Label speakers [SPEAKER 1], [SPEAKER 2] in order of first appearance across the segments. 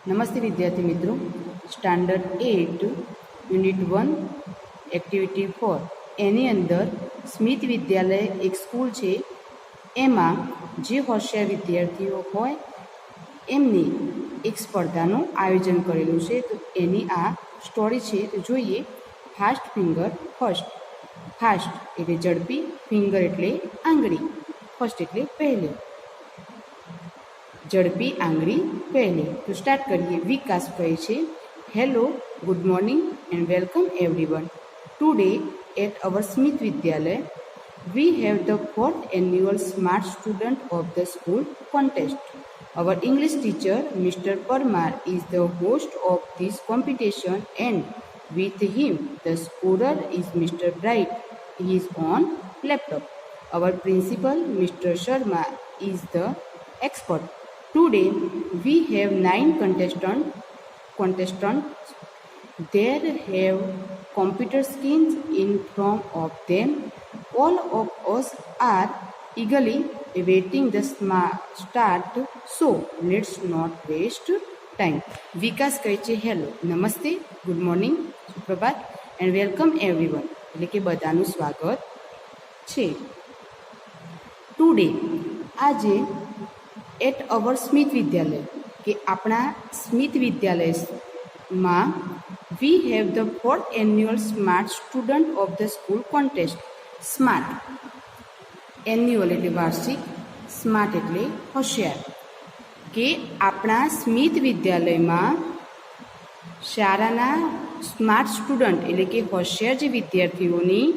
[SPEAKER 1] નમસ્તે વિદ્યાર્થી મિત્રો, સ્ટાન્ડર્ડ 8 યુનિટ 1 એક્ટિવિટી 4 એની અંદર સ્મિત વિદ્યાલય એક સ્કૂલ છે. એમાં જે હોશિયાર વિદ્યાર્થીઓ હોય એમની એક સ્પર્ધાનું આયોજન કરેલું છે. તો એની આ સ્ટોરી છે. તો જોઈએ. Fast finger first. ફાસ્ટ એટલે ઝડપી, ફિંગર એટલે આંગળી, ફર્સ્ટ એટલે પહેલી. ઝડપી આંગળી પહેલી. તો સ્ટાર્ટ કરીએ. વિકાસ કહે છે, hello, good morning and welcome everyone. Today at our Smit Vidyalaya we have the 4th annual Smart Student of the School contest. Our English teacher, Mr. Parmar, is the host of this competition, and with him, the scorer is Mr. Bright. He is on laptop. Our principal, Mr. Sharma, is the expert. Today, we have 9 contestants. There have computer screens in front of them. All of us are eagerly awaiting the start, so let's not waste time. Vikas કહે છે, hello, નમસ્તે, good morning, સુપ્રભાત and welcome everyone, એટલે કે બધાનું સ્વાગત છે. Today આજે એટ અવર સ્મિત વિદ્યાલય કે આપણા સ્મિત વિદ્યાલયમાં we have the 4th annual smart student of the school contest. Smart annual એટલે વાર્ષિક, સ્માર્ટ એટલે હોશિયાર. કે આપણા સ્મિત વિદ્યાલયમાં શાળાના સ્માર્ટ સ્ટુડન્ટ એટલે કે હોશિયાર જે વિદ્યાર્થીઓની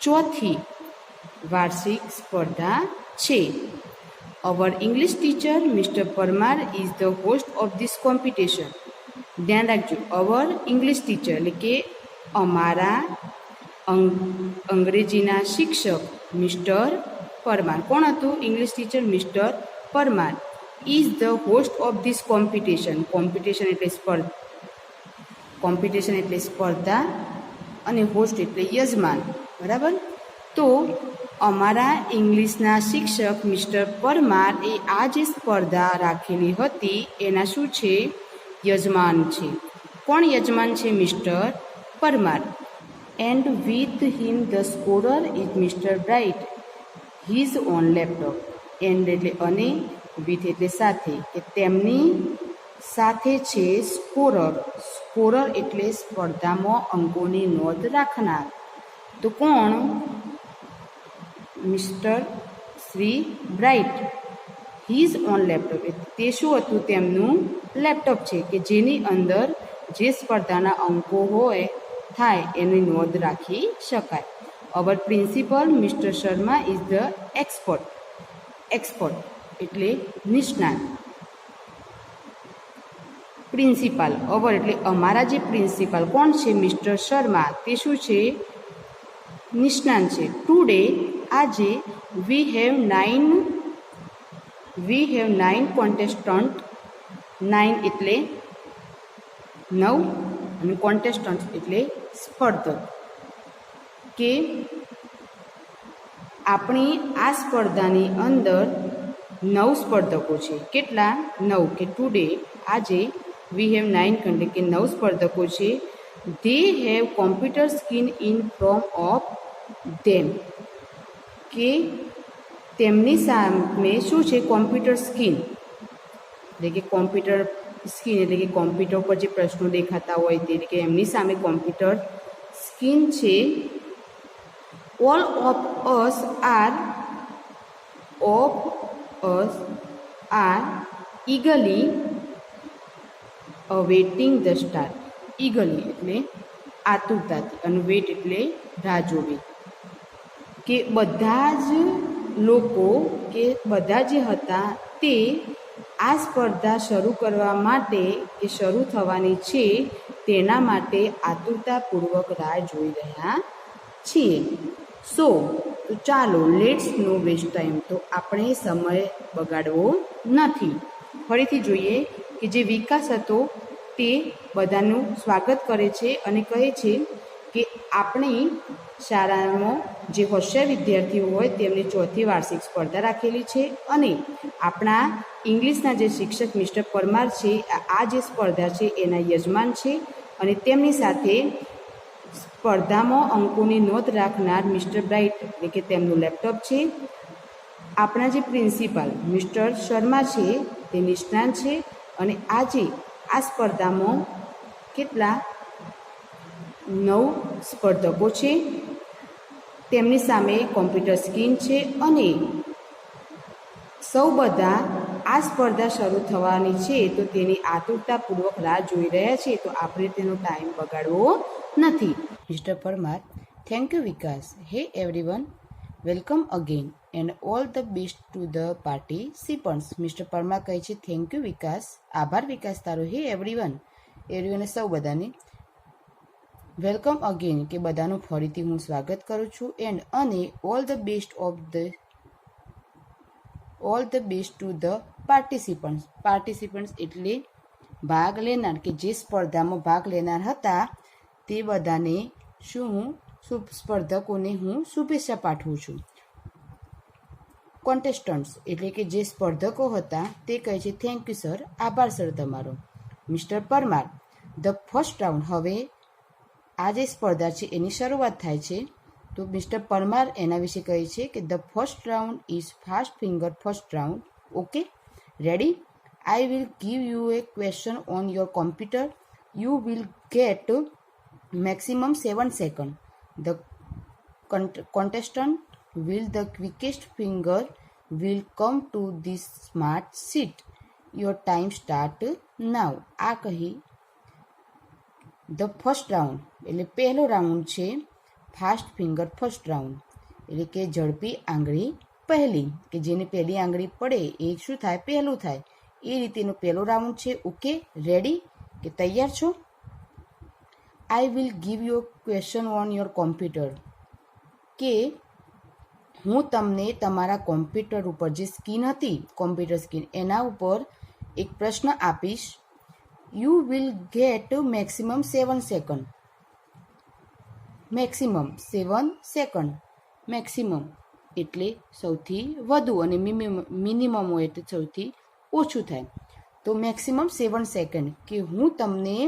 [SPEAKER 1] 4th વાર્ષિક સ્પર્ધા છે. Our English teacher mister Parmar is the host of this competition. ધ્યાન રાખજો, અવર ઇંગ્લિશ ટીચર એટલે કે અમારા અંગ્રેજીના શિક્ષક મિસ્ટર પરમાર. કોણ હતું? English teacher mister Parmar. Is the host of this competition. Competition એટલે સ્પર્ધા અને હોસ્ટ એટલે યજમાન. બરાબર? તો અમારા ઇંગ્લિશના શિક્ષક મિસ્ટર પરમાર એ આ જે સ્પર્ધા રાખેલી હતી એના શું છે? યજમાન છે. કોણ યજમાન છે? Mister Parmar. And with him the scorer is mister bright. His own laptop. And એટલે અને, વિથ એટલે સાથે, કે તેમની સાથે છે સ્કોરર. સ્કોરર એટલે સ્પર્ધામાં અંકોની નોંધ રાખનાર. તો કોણ? Mister Shri bright. His own laptop. તે શું હતું? તેમનું લેપટોપ છે કે જેની અંદર જે સ્પર્ધાના અંકો થાય એની નોંધ રાખી શકાય. Our principal mister Sharma is the expert. Expert એટલે નિષ્ણાત. પ્રિન્સિપાલ. અવર એટલે અમારા જે પ્રિન્સિપાલ કોણ છે? મિસ્ટર શર્મા. તે શું છે? નિષ્ણાત છે. ટુડે આજે વી હેવ 9 કોન્ટેસ્ટન્ટ. 9 એટલે 9 અને કોન્ટેસ્ટન્ટ એટલે સ્પર્ધક. કે આપણી આ સ્પર્ધાની અંદર 9 સ્પર્ધકો છે. કેટલા? 9. કે ટુડે આજે વી હેવ 9 એટલે કે 9 સ્પર્ધકો છે. They have computer screen in front of them. કે તેમની સામે શું છે? કોમ્પ્યુટર સ્ક્રીન એટલે કે કોમ્પ્યુટર સ્ક્રીન એટલે કે કોમ્પ્યુટર પર જે પ્રશ્નો દેખાતા હોય તે, એટલે કે એમની સામે કોમ્પ્યુટર સ્ક્રીન છે. All of us are eagerly awaiting the star. Eagerly એટલે આતુરતાથી, અને વેટ એટલે રાહ જોવી. કે બધા જ લોકો કે બધા જે હતા તે આ સ્પર્ધા શરૂ કરવા માટે કે શરૂ થવાની છે તેના માટે આતુરતાપૂર્વક રાહ જોઈ રહ્યા છીએ. તો ચાલો, લેટ્સ નો વેસ્ટ ટાઈમ. તો આપણે સમય બગાડવો નથી. ફરીથી જોઈએ કે જે વિકાસ હતો તે બધાનું સ્વાગત કરે છે અને કહે છે કે આપણી શાળામાં જે હોશિયાર વિદ્યાર્થીઓ હોય તેમની ચોથી વાર્ષિક સ્પર્ધા રાખેલી છે અને આપણા ઇંગ્લિશના જે શિક્ષક મિસ્ટર પરમાર છે આ જે સ્પર્ધા છે એના યજમાન છે અને તેમની સાથે સ્પર્ધામાં અંકોની નોંધ રાખનાર મિસ્ટર બ્રાઇટ એટલે કે તેમનું લેપટોપ છે. આપણા જે પ્રિન્સિપાલ મિસ્ટર શર્મા છે તે નિષ્ણાંત છે અને આજે આ સ્પર્ધામાં કેટલા 9 સ્પર્ધકો છે. તેમની સામે કોમ્પ્યુટર સ્ક્રીન છે અને સૌ બધા આ સ્પર્ધા શરૂ થવાની છે તો તેની આતુરતાપૂર્વક રાહ જોઈ રહ્યા છે. તો આપણે તેનો ટાઈમ બગાડવો નથી. મિસ્ટર પરમાર, થેન્ક યુ વિકાસ. હે everyone, welcome again and all the best to the participants. Mister Parmar કહે છે થેન્ક યુ વિકાસ, આભાર વિકાસ તારો. હે એવરીવન, એવરીવન સૌ બધાને. વેલકમ અગેન કે બધાનું ફરીથી હું સ્વાગત કરું છું. એન્ડ અને all the best to the participants. Participants એટલે ભાગ લેનાર, કે જે સ્પર્ધામાં ભાગ લેનાર હતા તે બધાને હું સ્પર્ધકોને હું શુભેચ્છા પાઠવું છું. કોન્ટેસ્ટન્ટ્સ એટલે કે જે સ્પર્ધકો હતા તે કહે છે થેન્ક યુ સર, આભાર સર તમારો. Mister Parmar, the first round. હવે આ જે સ્પર્ધા છે એની શરૂઆત થાય છે. તો મિસ્ટર પરમાર એના વિશે કહે છે કે the first round is fast finger first round. Okay, ready? I will give you A question on your computer. You will get maximum 7 seconds. The contestant with the quickest finger will come to this smart sheet. Your time start now. આ કહી the first round એટલે પહેલો round છે fast finger first round એટલે કે ઝડપી આંગળી પહેલી, કે જેની પહેલી આંગળી પડે એ શું થાય? પહેલું થાય. એ રીતેનો પહેલો રાઉન્ડ છે. ઓકે, રેડી કે તૈયાર છો? I will give you question on your computer. કે હું તમને તમારા કોમ્પ્યુટર ઉપર જે સ્ક્રીન હતી, કોમ્પ્યુટર સ્ક્રીન, એના ઉપર એક પ્રશ્ન આપીશ. You will get maximum 7 second. Maximum 7 second. Maximum એટલે સૌથી વધુ અને મિનિમમ હોય એટલે સૌથી ઓછું થાય. તો મેક્સિમમ 7 સેકન્ડ, કે હું તમને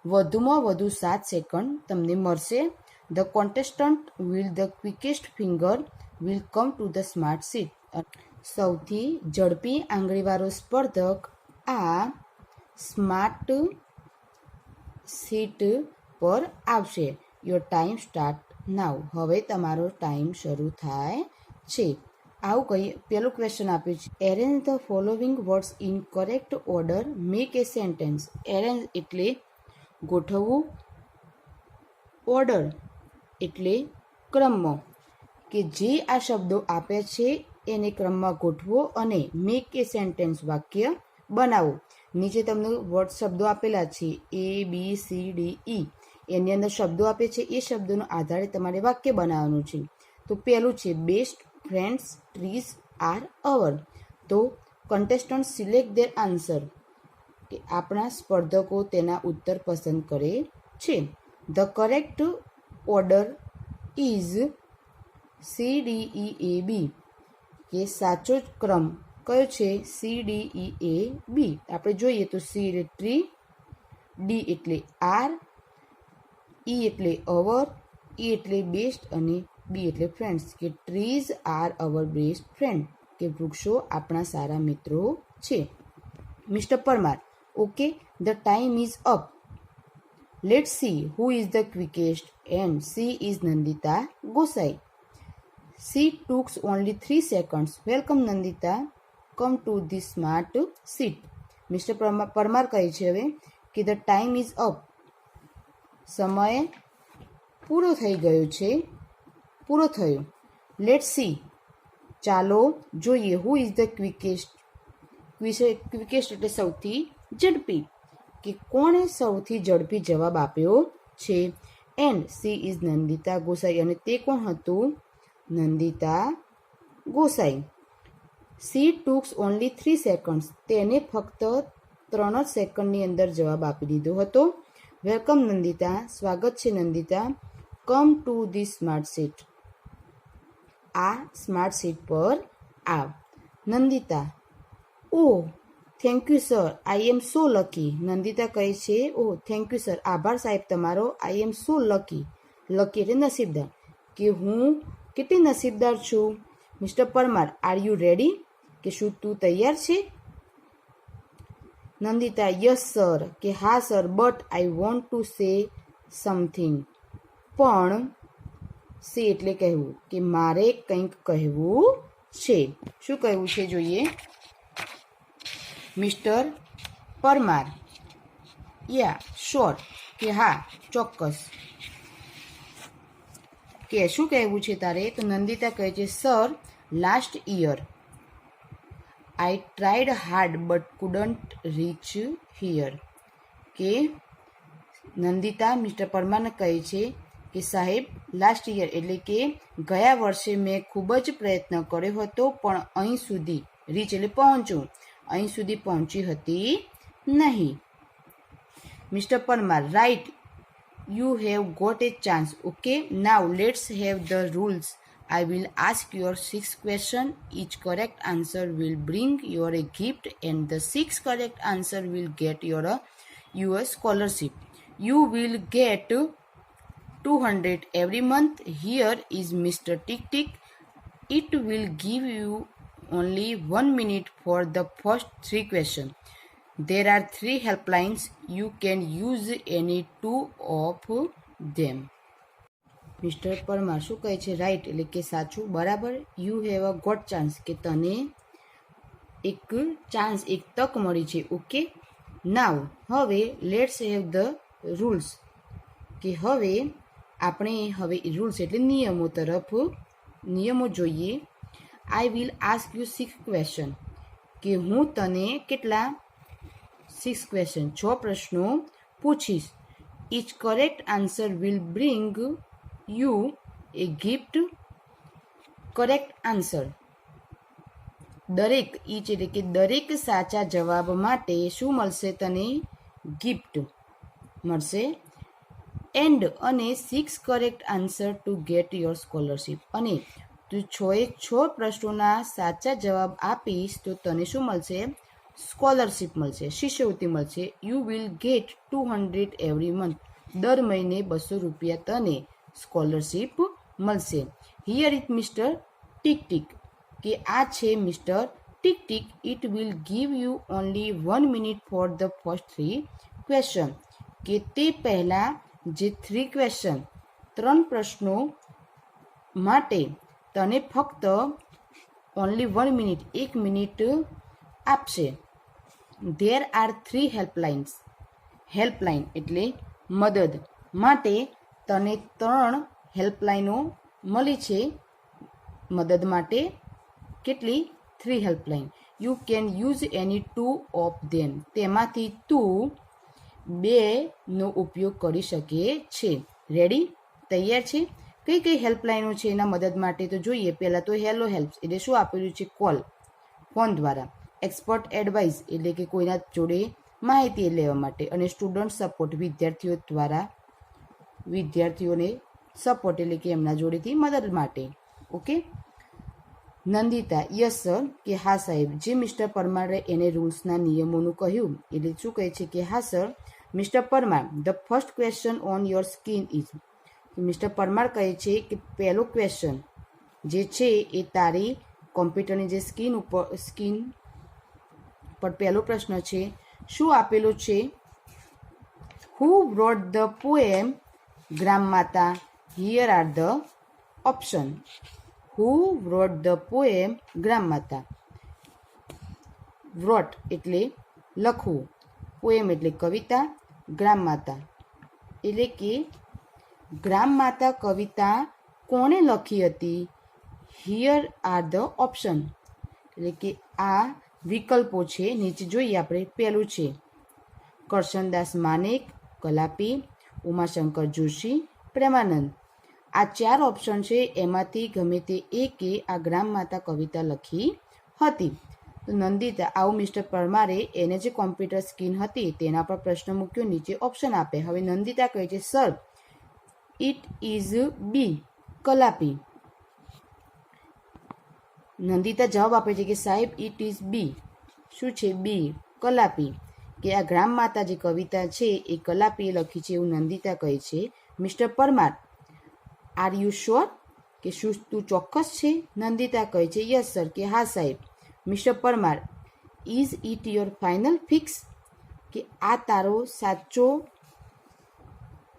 [SPEAKER 1] વધુમાં વધુ 7 સેકન્ડ તમને મળશે. The contestant will the quickest finger will come to the smart seat. સૌથી ઝડપી આંગળીવાળો સ્પર્ધક આ સ્માર્ટ સીટ પર આવશે. Your time start now. હવે તમારો ટાઈમ શરૂ થાય છે. આવું કહીએ. પેલું ક્વેશ્ચન આપ્યું છે arrange the following words in correct order, make A sentence. Arrange એટલે ગોઠવવું, ઓર્ડર એટલે ક્રમમાં, કે જે આ શબ્દો આપ્યા છે એને ક્રમમાં ગોઠવો અને મેક એ સેન્ટેન્સ વાક્ય બનાવો. નીચે તમને વર્ડ શબ્દો આપેલા છે ABCDE. એની અંદર શબ્દો આપે છે, એ શબ્દોના આધારે તમારે વાક્ય બનાવવાનું છે. તો પહેલું છે બેસ્ટ ફ્રેન્ડ્સ ટ્રીઝ આર અવર. તો કન્ટેસ્ટન્ટ સિલેક્ટ ધેર આન્સર, કે આપણા સ્પર્ધકો તેના ઉત્તર પસંદ કરે છે. The correct order is CDEAB, કે સાચો જ ક્રમ કયો છે? CDEAB. આપણે જોઈએ તો C એટલે ટ્રી, D એટલે આર, E એટલે અવર, E એટલે બેસ્ટ અને B એટલે ફ્રેન્ડ્સ, કે trees are our best friend, કે વૃક્ષો આપણા સારા મિત્રો છે. Mister Parmar, okay, the time is up. Let's see who is the quickest and she is Nandita Gosai. She took only 3 seconds. Welcome Nandita. Come to this smart seat. Mister Parmar કહે છે હવે કે ધ ટાઈમ ઇઝ અપ. સમય પૂરો થઈ ગયો છે, પૂરો થયો. લેટ સી, ચાલો જોઈએ. હુ ઇઝ ધ ક્વિકેસ્ટ. ક્વિકેસ્ટ એટલે સૌથી ઝડપી, કે કોણે સૌથી ઝડપી જવાબ આપ્યો છે. And she is Nandita Gosai, અને તે કોણ હતું? Nandita Gosai. She took only 3 seconds. તેને ફક્ત 3 જ સેકન્ડની અંદર જવાબ આપી દીધો હતો. વેલકમ નંદિતા, સ્વાગત છે Nandita. Come to the smart seat. આ સ્માર્ટ સીટ પર આવ. Nandita, oh thank you sir, I am so lucky. Nandita કહે છે, ઓહ થેન્ક યુ સર, આભાર સાહેબ તમારો. આઈ એમ સો લકી. લકી એટલે નસીબદાર. કે હું કેટલી નસીબદાર છું. Mister Parmar, are you ready? કે શું તું તૈયાર છે? Nandita, yes sir. કે હા sir, but I want to say something. પણ સે એટલે કહેવું, કે મારે કંઈક કહેવું છે. શું કહેવું છે જોઈએ. મિસ્ટર પરમાર, યા શ્યોર. કે હા ચોક્કસ. કે શું કહેવું છે તારે? તો નંદિતા કહે છે, sir last year I tried hard but couldn't reach here. કે નંદિતા મિસ્ટર પરમારને કહે છે કે સાહેબ લાસ્ટ યર એટલે કે ગયા વર્ષે મેં ખૂબ જ પ્રયત્ન કર્યો હતો, પણ અહીં સુધી રીચ એટલે પહોંચું, અહીં સુધી પહોંચી હતી નહીં. Mister Parmar, right, you have got a chance. Okay, now let's have the rules. I will ask your 6 questions. Each correct answer will bring you a gift, and the 6 correct answer will get your scholarship. You will get 200 every month. Here is Mr. Tick Tick. It will give you only 1 minute for the first 3 questions. There are 3 helplines. You can use any 2 of them. Mister Parmar શું કહે છે? Right એટલે કે સાચું, બરાબર. You have a got chance કે તને એક ચાન્સ, એક તક મળી છે. ઓકે, નાવ હવે લેટ્સ હેવ ધ રૂલ્સ. કે હવે આપણે રૂલ્સ એટલે નિયમો જોઈએ. I will ask you 6 question. કે હું તને કેટલા 6 ક્વેશ્ચન 6 પ્રશ્નો પૂછીશ. Each correct answer will bring you a gift. Correct answer દરેક, ઇચ એટલે કે દરેક સાચા જવાબ માટે શું મળશે તને? ગિફ્ટ મળશે. એન્ડ અને 6 correct answer to get your scholarship. અને તું 6 પ્રશ્નોના સાચા જવાબ આપીશ તો તને શું મળશે? સ્કોલરશીપ મળશે, શિષ્યવૃત્તિ મળશે. You will get 200 every month. દર મહિને 200 રૂપિયા તને સ્કોલરશીપ મળશે. Here it mister tick tick. કે આ છે mister tick tick. It will give you only 1 minute for the first 3 question. કે તે પહેલાં જે 3 ક્વેશ્ચન 3 પ્રશ્નો માટે તને ફક્ત ઓનલી 1 મિનિટ 1 મિનિટ આપશે. There are 3 helplines. હેલ્પલાઇન એટલે મદદ માટે તને 3 હેલ્પલાઇનો મળી છે. મદદ માટે કેટલી? 3 helpline. You can use any 2 of them. તેમાંથી તું 2નો ઉપયોગ કરી શકે છે. રેડી? તૈયાર છે? કઈ કઈ હેલ્પલાઇનો છે એના મદદ માટે તો જોઈએ. પહેલાં તો હેલો હેલ્પ એટલે શું આપેલું છે? કોલ, ફોન દ્વારા. એક્સપર્ટ એડવાઇસ એટલે કે કોઈના જોડે માહિતી લેવા માટે. અને સ્ટુડન્ટ સપોર્ટ વિદ્યાર્થીઓને સપોર્ટ એટલે કે એમના જોડેથી મદદ માટે. ઓકે. Nandita, yes sir. કે હા સાહેબ. જે મિસ્ટર પરમારે એને રૂલ્સના નિયમોનું કહ્યું એટલે શું કહે છે? કે હા sir. Mister Parmar, the first question on your screen is. Mister Parmar કહે છે કે પહેલો ક્વેશ્ચન જે છે એ તારી કોમ્પ્યુટરની જે સ્ક્રીન પર પહેલો પ્રશ્ન છે. શું આપેલો છે? Who brought the poem Gram Mata? Here are the option. Who brought the poem Gram Mata. Wrote એટલે લખવું, પોએમ એટલે કવિતા, ગ્રામ માતા એટલે કે ગ્રામ માતા કવિતા કોણે લખી હતી? હિયર આર ધ ઓપ્શન એટલે કે આ વિકલ્પો છે. નીચે જોઈએ આપણે. પહેલું છે કરશનદાસ માનેક, કલાપી, ઉમાશંકર જોશી, પ્રેમાનંદ. આ 4 ઓપ્શન છે. એમાંથી ગમે તે એકે આ ગ્રામ માતા કવિતા લખી હતી. તો નંદિતા, આવું મિસ્ટર પરમારે એને જે કોમ્પ્યુટર સ્ક્રીન હતી તેના પર પ્રશ્ન મૂક્યો, નીચે ઓપ્શન આપે. હવે નંદિતા કહે છે sir it is B Kalapi. Nandita જવાબ આપે છે કે સાહેબ ઇટ ઇઝ બી. શું છે? બી, કલાપી. કે આ ગ્રામ માતા જે કવિતા છે એ કલાપીએ લખી છે એવું નંદિતા કહે છે. Mister Parmar, are you sure? કે શું તું ચોક્કસ છે? નંદિતા કહે છે યસ સર, કે હા સાહેબ. Mister Parmar, is it your final fix? કે આ તારો સાચો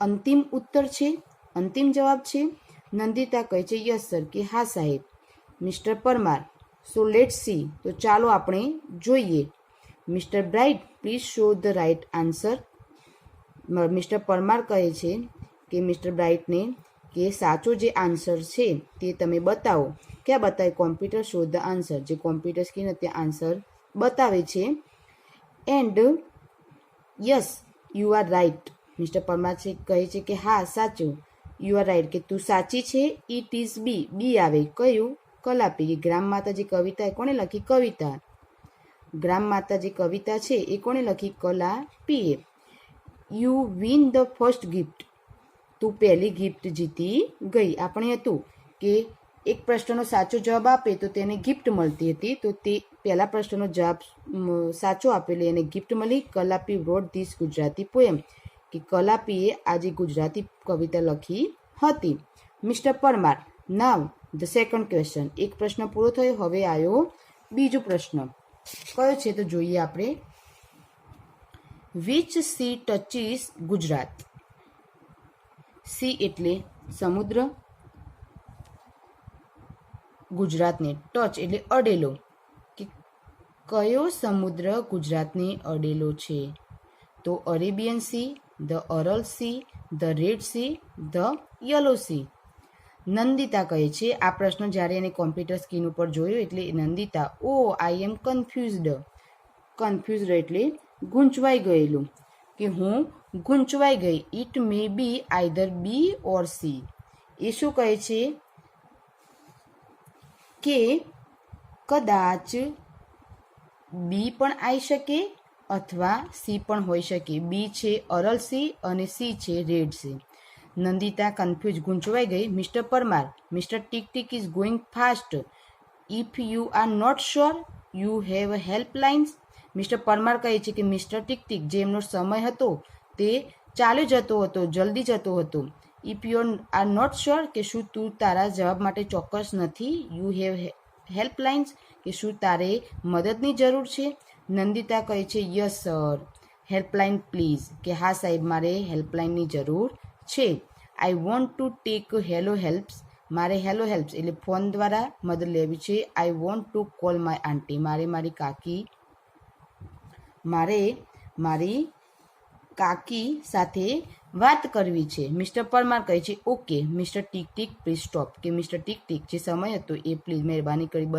[SPEAKER 1] અંતિમ ઉત્તર છે, અંતિમ જવાબ છે? નંદિતા કહે છે યસ સર, કે હા સાહેબ. Mister Parmar, so let's see, તો ચાલો આપણે જોઈએ. Mister Bright, please show the right answer. Mister Parmar કહે છે કે મિસ્ટર બ્રાઇટને કે સાચો જે આન્સર છે તે તમે બતાવો. ક્યાં બતાવે? Computer show the answer. જે કોમ્પ્યુટર સ્ક્રીન અત્યારે આન્સર બતાવે છે. And yes you are right. Mister Parmar કહે છે કે હા સાચું, યુ આર રાઇટ, કે તું સાચી છે. ઇટ ઇઝ બી, બી આવે કયું? કલાપી. ગ્રામ માતા જે કવિતા એ કોણે લખી? કવિતા. ગ્રામ માતા જે કવિતા છે એ કોણે લખી? કલાપીએ. You win the first gift. તું પહેલી ગિફ્ટ જીતી ગઈ. આપણે હતું કે એક પ્રશ્નનો સાચો જવાબ આપે તો તેને ગિફ્ટ મળતી હતી, તો તે પહેલા પ્રશ્નનો જવાબ સાચો આપેલો એને ગિફ્ટ મળી. કલાપી રોટ ધીસ ગુજરાતી પોએમ. કે કલાપીએ આજે ગુજરાતી કવિતા લખી હતી. Mister Parmar, now the second question. એક પ્રશ્ન પૂરો થયો, હવે આવ્યો બીજો પ્રશ્ન. કયો છે તો જોઈએ આપણે. Which sea touches Gujarat? Sea એટલે સમુદ્ર, ગુજરાતને ટચ એટલે અડેલો. કે કયો સમુદ્ર ગુજરાતને અડેલો છે? તો Arabian Sea, the Aral Sea, the Red Sea, the Yellow Sea. Nandita કહે છે આ પ્રશ્ન જ્યારે એને કોમ્પ્યુટર સ્ક્રીન ઉપર જોયો એટલે Nandita, oh I am confused. Confused એટલે ગૂંચવાઈ ગયેલું, કે હું ગૂંચવાઈ ગઈ. It may be either B or C. એ શું કહે છે કે કદાચ બી પણ આવી શકે અથવા સી પણ હોઈ શકે. બી છે અરલ સી અને સી છે રેડ સી. નંદિતા કન્ફ્યુઝ, ગૂંચવાઈ ગઈ. Mister Parmar, mister tick tick is going fast. If you are not sure you have helplines. Mister Parmar કહે છે કે મિસ્ટર ટીક ટીક જે એમનો સમય હતો તે ચાલ્યો જતો હતો, જલ્દી જતો હતો. If you are not sure, કે શું તું તારા જવાબ માટે ચોક્કસ નથી? યુ હેવ હેલ્પલાઇન્સ, કે શું તારે મદદની જરૂર છે? નંદિતા કહે છે યસ સર, હેલ્પલાઇન પ્લીઝ. કે હા સાહેબ, મારે હેલ્પલાઇનની જરૂર છે. I want to take hello helps. મારે હેલો હેલ્પ્સ એટલે ફોન દ્વારા મદદ લેવી છે. I want to call my aunty. મારે મારી કાકી સાથે વાત કરવી છે. મિસ્ટર પરમાર કહે છે okay. Mister tick tick please stop. કે મિસ્ટર ટીક ટીક જે સમય હતો એ પ્લીઝ મહેરબાની કરી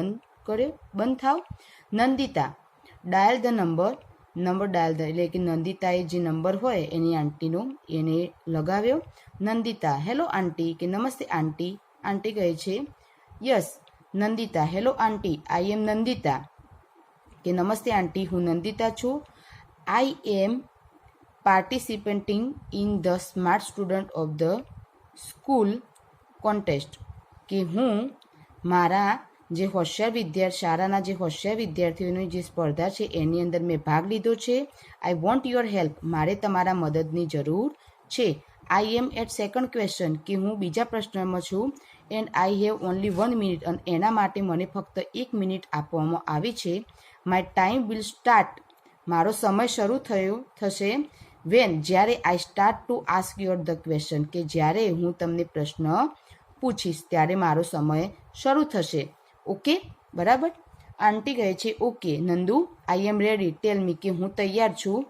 [SPEAKER 1] બંધ થાવ. Nandita, dial the number dial the, એટલે કે નંદિતાએ જે નંબર હોય એની આંટીનો એને લગાવ્યો. Nandita, hello aunty. કે નમસ્તે આંટી. આંટી કહે છે yes. Nandita, hello aunty, I am Nandita. કે નમસ્તે આંટી, હું નંદિતા છું. I am participating in the smart student of the school contest. કે હું મારા જે શાળાના જે હોશિયાર વિદ્યાર્થીઓની જે સ્પર્ધા છે એની અંદર મેં ભાગ લીધો છે. I want your help. મારે તમારા મદદની જરૂર છે. આઈ એમ એટ સેકન્ડ ક્વેશ્ચન. કે હું બીજા પ્રશ્નમાં છું. And I have only 1 minute. અને એના માટે મને ફક્ત 1 મિનિટ આપવામાં આવી છે. My time will start. મારો સમય શરૂ થશે વેન, જ્યારે આઈ start to ask your the question. કે જ્યારે હું તમને પ્રશ્ન પૂછીશ ત્યારે મારો સમય શરૂ થશે. ઓકે, બરાબર. આંટી કહે છે ઓકે નંદુ, આઈ એમ રેડી, ટેલ મી. કે હું તૈયાર છું,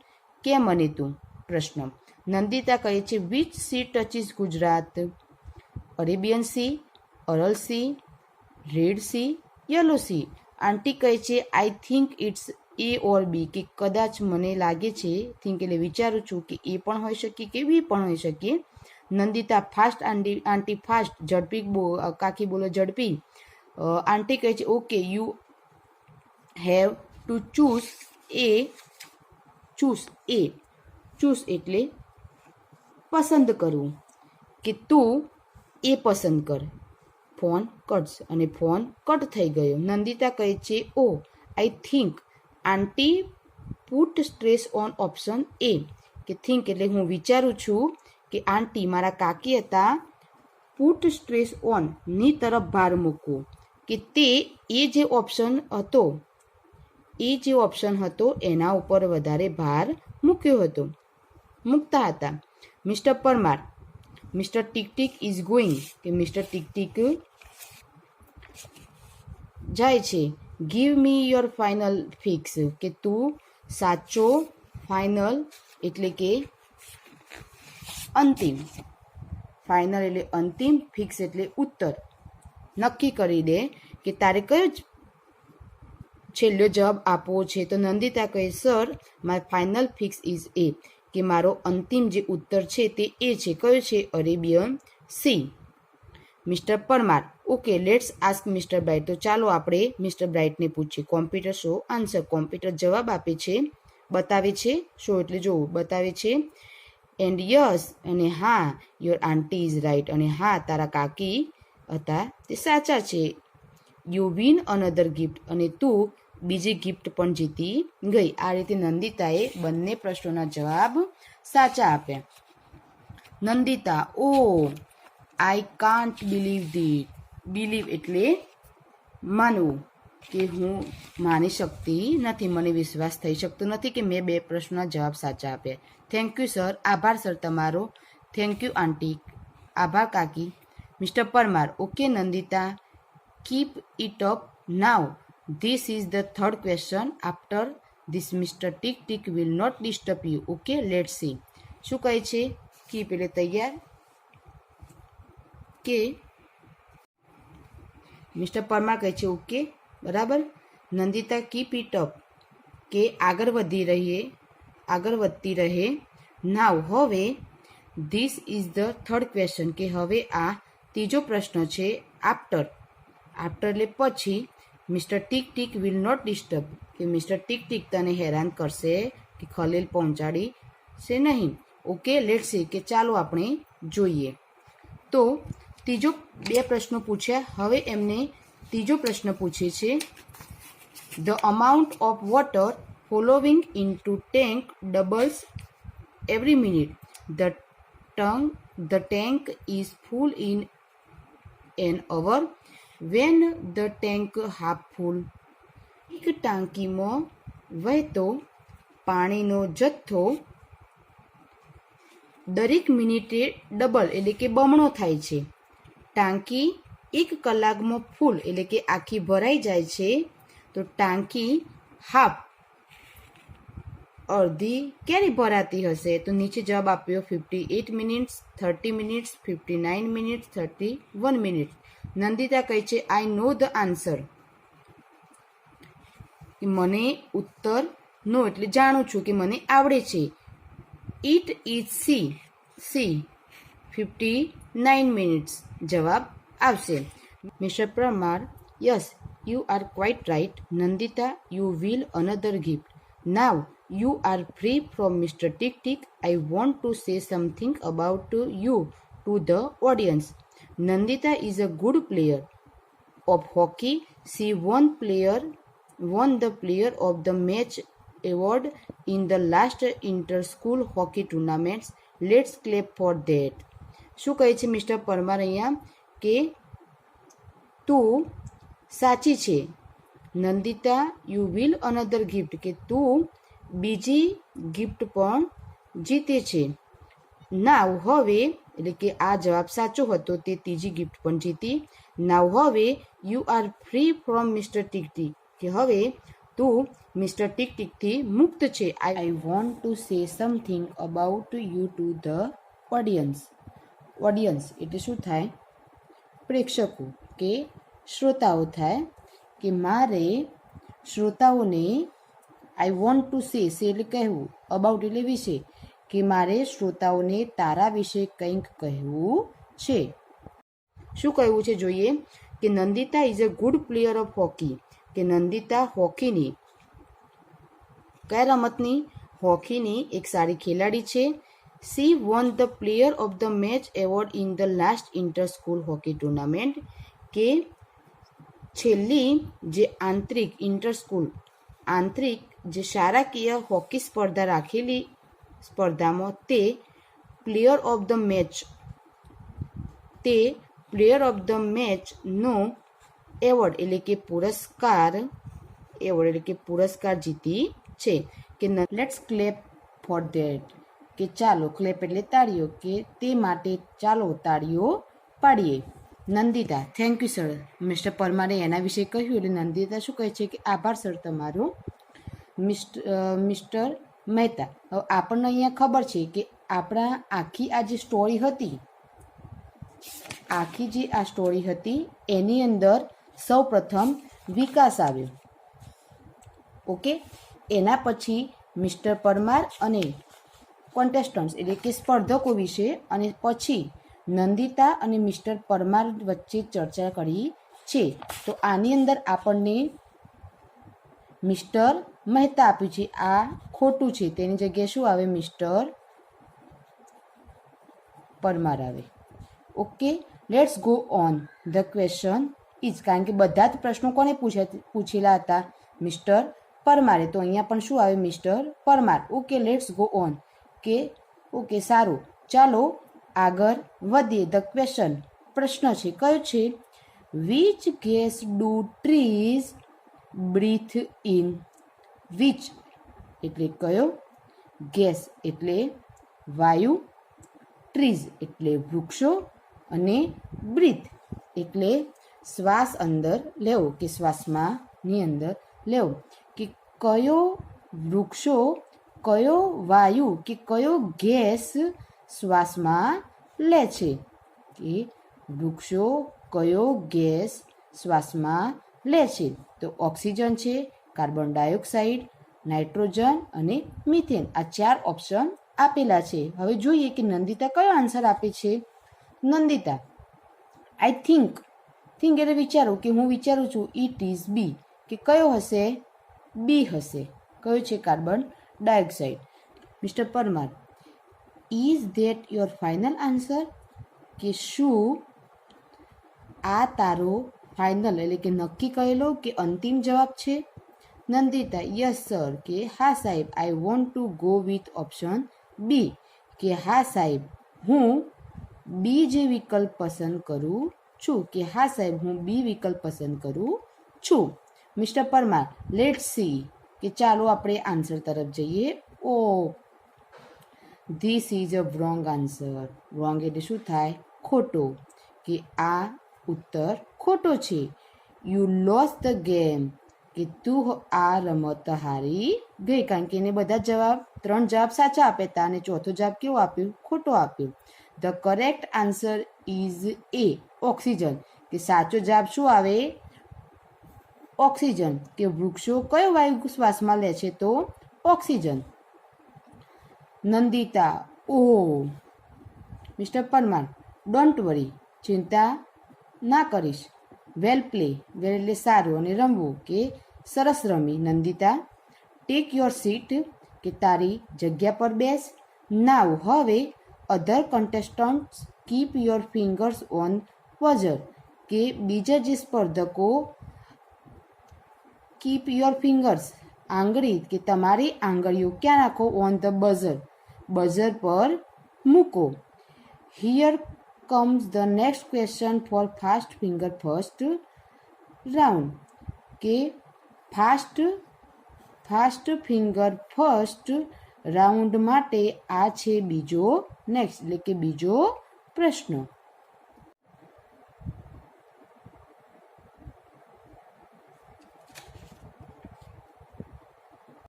[SPEAKER 1] કે મને તું પ્રશ્ન. નંદિતા કહે છે which sea touches Gujarat? Arabian Sea, Aral Sea, Red Sea, Yellow Sea. Aunty કહે છે આઈ થિંક ઇટ્સ એ ઓર બી. કે કદાચ મને લાગે છે, થિંક એટલે વિચારું છું, કે એ પણ હોઈ શકે કે બી પણ હોઈ શકે. Nandita, fast aunty fast. ઝડપી કાકી બોલો ઝડપી. આંટી કહે છે okay you have to choose A. Choose એટલે પસંદ કરવું. કે તું એ પસંદ કર. ફોન કટ્સ અને ફોન કટ થઈ ગયો. નંદિતા કહે છે, oh I think aunty put stress on option A. કે થિંક એટલે હું વિચારું છું કે આંટી મારા કાકી હતા પુટ સ્ટ્રેસ ઓન ની તરફ ભાર મૂકવો, કે તે એ જે ઓપ્શન હતો એના ઉપર વધારે ભાર મૂકતા હતા. Mister Parmar, mister tick tick is going, કે મિસ્ટર ટીક ટીક જાય છે. Give me your final fix, કે તું સાચો, ફાઇનલ એટલે કે અંતિમ, ફાઇનલ એટલે અંતિમ, ફિક્સ એટલે ઉત્તર, નક્કી કરી દે કે તારે કયો છેલ્લો જવાબ આપવો છે. તો નંદિતા કહે, sir my final fix is A, કે મારો અંતિમ જે ઉત્તર છે તે એ છે. કયો છે? Arabian C. Mister Parmar, okay let's ask mister bright. તો ચાલો આપણે મિસ્ટર બ્રાઇટને પૂછીએ. Computer show answer. કોમ્પ્યુટર જવાબ આપે છે, બતાવે છે. શો એટલે જોવું, બતાવે છે. એન્ડ યસ અને હા, યોર આંટી ઇઝ રાઇટ, અને હા તારા કાકી હતા તે સાચા છે. યુ વિન અનધર ગિફ્ટ, અને તું બીજી ગિફ્ટ પણ જીતી ગઈ. આ રીતે નંદિતાએ બંને પ્રશ્નોના જવાબ સાચા આપ્યા. Nandita, oh I can't believe ધીટ. Believe એટલે માનવું, કે હું માની શકતી નથી, મને વિશ્વાસ થઈ શકતો નથી કે મેં બે પ્રશ્નોના જવાબ સાચા આપ્યા. Thank you sir. આભાર સર તમારો. થેન્ક યુ આંટી. આભાર કાકી. Mister Parmar, okay Nandita, keep it up now. This is the third question. After this mister tick tick will not disturb you. Okay let see. શું કહે છે? કીપ એટલે તૈયાર, કે મિસ્ટર પરમાર કહે છે ઓકે, બરાબર. નંદિતા કીપ ઇટ અપ, કે આગળ વધતી રહે. નાવ હવે, this is the third question, કે હવે આ ત્રીજો પ્રશ્ન છે. આફ્ટર એટલે પછી. Mister tick tick will not disturb, કે મિસ્ટર ટીક ટીક તને હેરાન કરશે કે ખલેલ પહોંચાડીશે નહીં. ઓકે લેટ્સ સી, કે ચાલો આપણે જોઈએ. તો ત્રીજો બે પ્રશ્નો પૂછ્યા. હવે એમને ત્રીજો પ્રશ્ન પૂછે છે. The amount of water following into tank doubles every minute. The tank is full in an hour. When the tank half full. એક ટાંકીમાં વહેતો પાણીનો જથ્થો દરેક મિનિટે ડબલ એટલે કે બમણો થાય છે. ટાંકી 1 કલાકમાં ફૂલ એટલે કે આખી ભરાઈ જાય છે. તો ટાંકી હાફ અડધી ક્યારે ભરાતી હશે? તો નીચે જવાબ આપ્યો 58 minutes, 30 minutes, 59 minutes, 31 minutes. Nandita કહે છે આઈ નો ધ આન્સર, મને ઉત્તર નો એટલે જાણું છું, કે મને આવડે છે. It is C. 59 મિનિટ્સ જવાબ આવશે. Mister Parmar, yes you are quite right. Nandita, you will another gift. Now you are free from Mr. Tick Tick. I want to say something about you to the audience. Nandita is a good player of hockey. She won the player of the match award in the last inter-school hockey tournaments. Let's clap for that. શું કહે છે mister Parmar અહીંયા? કે તું સાચી છે. Nandita, you will another gift, કે તું બીજી ગિફ્ટ પણ જીતે છે. નાવ હવે એટલે કે આ જવાબ સાચો હતો, તે ત્રીજી ગિફ્ટ પણ જીતી. નાવ હવે you are free from mister tick tick, કે હવે તું મિસ્ટર ટીક ટીકથી મુક્ત છે. I want to say something about you to the audience. Audience એટલે શું થાય? પ્રેક્ષકો કે શ્રોતાઓ થાય. કે મારે શ્રોતાઓને આઈ વોન્ટ ટુ સે એટલે કહેવું, અબાઉટ એટલે વિશે, કે મારે શ્રોતાઓને તારા વિશે કંઈક કહેવું છે. શું કહેવું છે જોઈએ. કે Nandita is a good player of hockey, કે નંદિતા હોકીની, કયા રમતની? હોકીની એક સારી ખેલાડી છે. She won the player of the match award in the last inter-school hockey tournament. કે છેલ્લી જે આંતરિક જે શાળાકીય હોકી સ્પર્ધા રાખેલી સ્પર્ધામાં તે પ્લેયર ઓફ ધ મેચનો એવોર્ડ એટલે કે પુરસ્કાર જીતી છે. કે લેટ્સ ક્લેપ ફોર ધેટ, કે ચાલો ક્લેપ એટલે તાળીઓ, કે તે માટે ચાલો તાળીઓ પાડીએ. Nandita, thank you sir. Mister પરમારે એના વિશે કહ્યું એટલે નંદિતા શું કહે છે કે આભાર સર તમારો. મિસ્ટર મહેતા, હવે આપણને અહીંયા ખબર છે કે આપણા આખી આ જે સ્ટોરી હતી એની અંદર સૌ પ્રથમ વિકાસ આવ્યો. ઓકે, એના પછી મિસ્ટર પરમાર અને કોન્ટેસ્ટન્ટ્સ એટલે કે સ્પર્ધકો વિશે, અને પછી નંદિતા અને મિસ્ટર પરમાર વચ્ચે ચર્ચા કરી છે. તો આની અંદર આપણને મિસ્ટર મહેતા આપ્યું છે, આ ખોટું છે, તેની જગ્યાએ શું આવે? મિસ્ટર પરમાર આવે. Okay, let's go on. The question is, કારણ કે બધા જ પ્રશ્નો કોને પૂછેલા હતા? મિસ્ટર પરમારે. તો અહીંયા પણ શું આવે? Mister Parmar. Okay, let's go on. Okay સારું, ચાલો આગળ વધીએ. ધ ક્વેશ્ચન, પ્રશ્ન છે, કયો છે? Which gas do trees breathe in? Which એટલે કયો, ગેસ એટલે વાયુ, ટ્રીઝ એટલે વૃક્ષો, અને બ્રીથ એટલે શ્વાસ અંદર લેવો, કે શ્વાસમાંની અંદર લેવો. કે કયો વૃક્ષો, કયો વાયુ કે કયો ગેસ શ્વાસમાં લે છે? કે વૃક્ષો કયો ગેસ શ્વાસમાં લે છે? તો ઓક્સિજન છે, કાર્બન ડાયોક્સાઇડ, નાઇટ્રોજન અને મિથેન. આ 4 ઓપ્શન આપેલા છે. હવે જોઈએ કે નંદિતા કયો આન્સર આપે છે. નંદિતા, આઈ થિંક એટલે વિચારું, કે હું વિચારું છું, ઇટ ઇઝ બી, કે કયો હશે? બી હશે. કયો છે? Carbon dioxide. Mister Parmar, is that your final answer? કે શું આ તારો ફાઇનલ એટલે કે નક્કી કરેલો કે અંતિમ જવાબ છે? નંદિતા, યસ સર, કે હા સાહેબ, I want to go with option B, કે હા સાહેબ, હું બી જે વિકલ્પ પસંદ કરું છું. કે હા સાહેબ, હું બી વિકલ્પ પસંદ કરું છું. મિસ્ટર પરમાર, લેટ્સ સી, કે ચાલો આપણે આન્સર તરફ જઈએ. Oh, this is a wrong answer. Wrong એટલે શું થાય? ખોટો. કે આ ઉત્તર ખોટો છે. યુ લોસ ધ ગેમ, કે તું આ રમત હારી ગઈ. કારણ કે એને બધા જવાબ 3 જવાબ સાચા આપ્યા હતા, અને ચોથો જવાબ કેવો આપ્યો? ખોટો આપ્યો. The correct answer is A, oxygen. કે સાચો જવાબ શું આવે? ઓક્સિજન. કે વૃક્ષો કયો વાયુ શ્વાસમાં લે છે? તો oxygen. Nandita, oh. Mister Parmar, don't worry, ચિંતા ના કરીશ. વેલ પ્લે, વેલ એટલે સારું, અને રમવું, કે સરસ રમી. નંદિતા, ટેક યોર સીટ, કે તારી જગ્યા પર બેસ. નાવ, હવે other contestants keep your fingers on buzzer, કે બીજા જે સ્પર્ધકો કીપ યોર ફિંગર્સ આંગળી, કે તમારી આંગળીઓ ક્યાં રાખો? ઓન ધ બઝર, બઝર પર મૂકો. Here comes the next question for fast finger first round, કે ફાસ્ટ ફિંગર ફર્સ્ટ રાઉન્ડ માટે આ છે બીજો નેક્સ્ટ એટલે કે બીજો પ્રશ્ન.